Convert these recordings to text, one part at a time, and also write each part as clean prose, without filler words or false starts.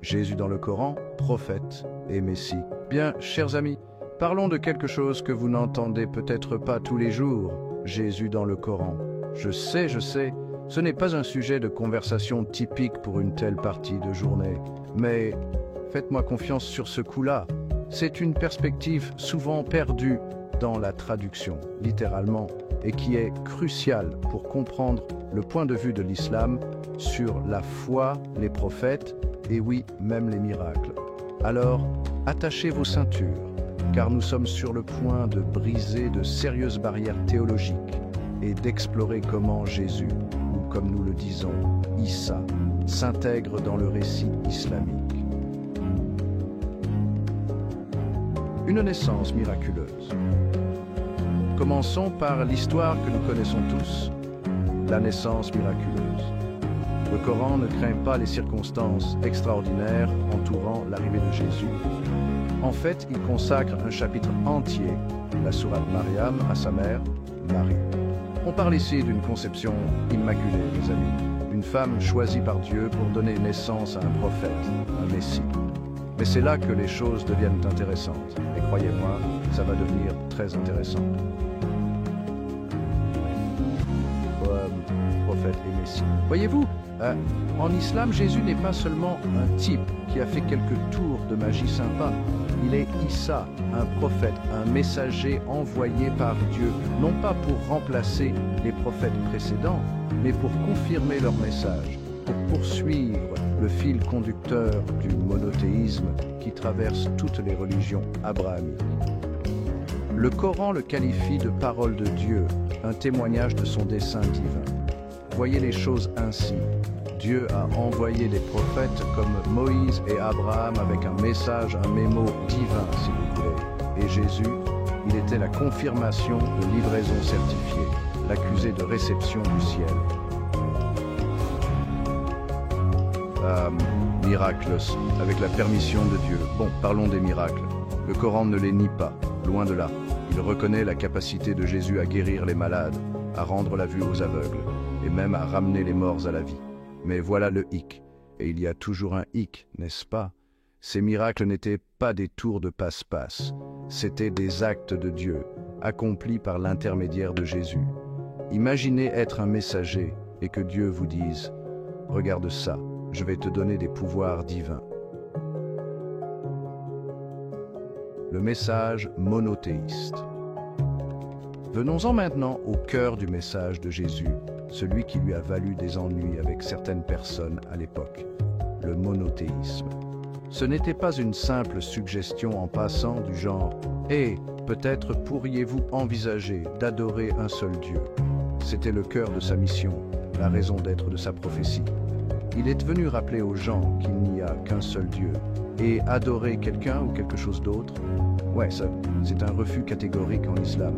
Jésus dans le Coran, prophète et Messie. Bien, chers amis, parlons de quelque chose que vous n'entendez peut-être pas tous les jours, Jésus dans le Coran. Je sais, ce n'est pas un sujet de conversation typique pour une telle partie de journée, mais faites-moi confiance sur ce coup-là. C'est une perspective souvent perdue dans la traduction, littéralement, et qui est cruciale pour comprendre le point de vue de l'islam sur la foi, les prophètes, et oui, même les miracles. Alors, attachez vos ceintures, car nous sommes sur le point de briser de sérieuses barrières théologiques et d'explorer comment Jésus, ou comme nous le disons, Issa, s'intègre dans le récit islamique. Une naissance miraculeuse. Commençons par l'histoire que nous connaissons tous, la naissance miraculeuse. Le Coran ne craint pas les circonstances extraordinaires entourant l'arrivée de Jésus. En fait, il consacre un chapitre entier, la sourate Mariam, à sa mère, Marie. On parle ici d'une conception immaculée, mes amis, une femme choisie par Dieu pour donner naissance à un prophète, un Messie. Mais c'est là que les choses deviennent intéressantes. Et croyez-moi, ça va devenir très intéressant. Prophète et Messie. Voyez-vous, en islam, Jésus n'est pas seulement un type qui a fait quelques tours de magie sympa. Il est Issa, un prophète, un messager envoyé par Dieu, non pas pour remplacer les prophètes précédents, mais pour confirmer leur message, pour poursuivre le fil conducteur du monothéisme qui traverse toutes les religions abrahamiques. Le Coran le qualifie de parole de Dieu, un témoignage de son dessein divin. Voyez les choses ainsi. Dieu a envoyé des prophètes comme Moïse et Abraham avec un message, un mémo divin, si vous voulez. Et Jésus, il était la confirmation de livraison certifiée, l'accusé de réception du ciel. Miracles, avec la permission de Dieu. Bon, parlons des miracles. Le Coran ne les nie pas, loin de là. Il reconnaît la capacité de Jésus à guérir les malades, à rendre la vue aux aveugles, et même à ramener les morts à la vie. Mais voilà le hic, et il y a toujours un hic, n'est-ce pas? Ces miracles n'étaient pas des tours de passe-passe, c'étaient des actes de Dieu, accomplis par l'intermédiaire de Jésus. Imaginez être un messager et que Dieu vous dise « Regarde ça, je vais te donner des pouvoirs divins. » Le message monothéiste. Venons-en maintenant au cœur du message de Jésus, celui qui lui a valu des ennuis avec certaines personnes à l'époque, le monothéisme. Ce n'était pas une simple suggestion en passant du genre « Eh, peut-être pourriez-vous envisager d'adorer un seul Dieu ?» C'était le cœur de sa mission, la raison d'être de sa prophétie. Il est venu rappeler aux gens qu'il n'y a qu'un seul Dieu, et adorer quelqu'un ou quelque chose d'autre, ouais, ça, c'est un refus catégorique en islam.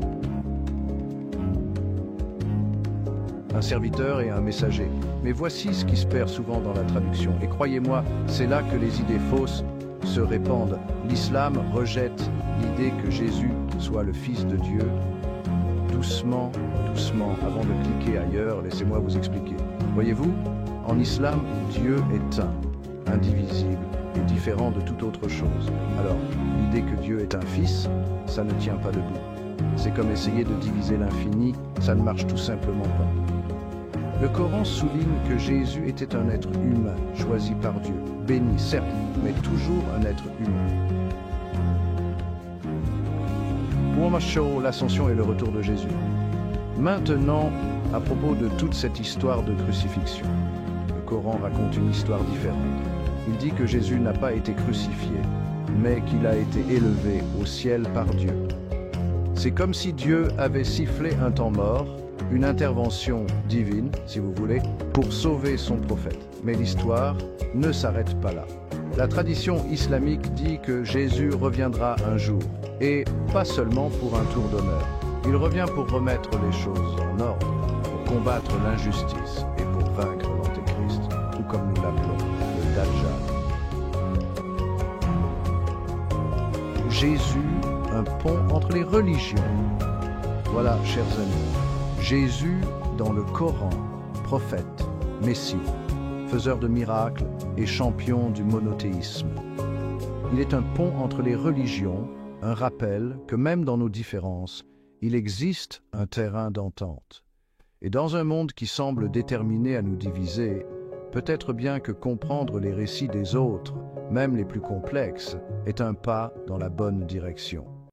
Un serviteur et un messager. Mais voici ce qui se perd souvent dans la traduction. Et croyez-moi, c'est là que les idées fausses se répandent. L'islam rejette l'idée que Jésus soit le Fils de Dieu. Doucement, doucement, avant de cliquer ailleurs, laissez-moi vous expliquer. Voyez-vous, en islam, Dieu est un, indivisible et différent de toute autre chose. Alors, l'idée que Dieu est un fils, ça ne tient pas debout. C'est comme essayer de diviser l'infini, ça ne marche tout simplement pas. Le Coran souligne que Jésus était un être humain, choisi par Dieu, béni certes, mais toujours un être humain. Pour l'ascension et le retour de Jésus. Maintenant, à propos de toute cette histoire de crucifixion, le Coran raconte une histoire différente. Il dit que Jésus n'a pas été crucifié, mais qu'il a été élevé au ciel par Dieu. C'est comme si Dieu avait sifflé un temps mort, une intervention divine, si vous voulez, pour sauver son prophète. Mais l'histoire ne s'arrête pas là. La tradition islamique dit que Jésus reviendra un jour, et pas seulement pour un tour d'honneur. Il revient pour remettre les choses en ordre, pour combattre l'injustice et pour vaincre l'Antéchrist, ou comme nous l'appelons, le Dajjal. Jésus, un pont entre les religions. Voilà, chers amis, Jésus dans le Coran, prophète, Messie. faiseur de miracles et champion du monothéisme. Il est un pont entre les religions, un rappel que même dans nos différences, il existe un terrain d'entente. Et dans un monde qui semble déterminé à nous diviser, peut-être bien que comprendre les récits des autres, même les plus complexes, est un pas dans la bonne direction.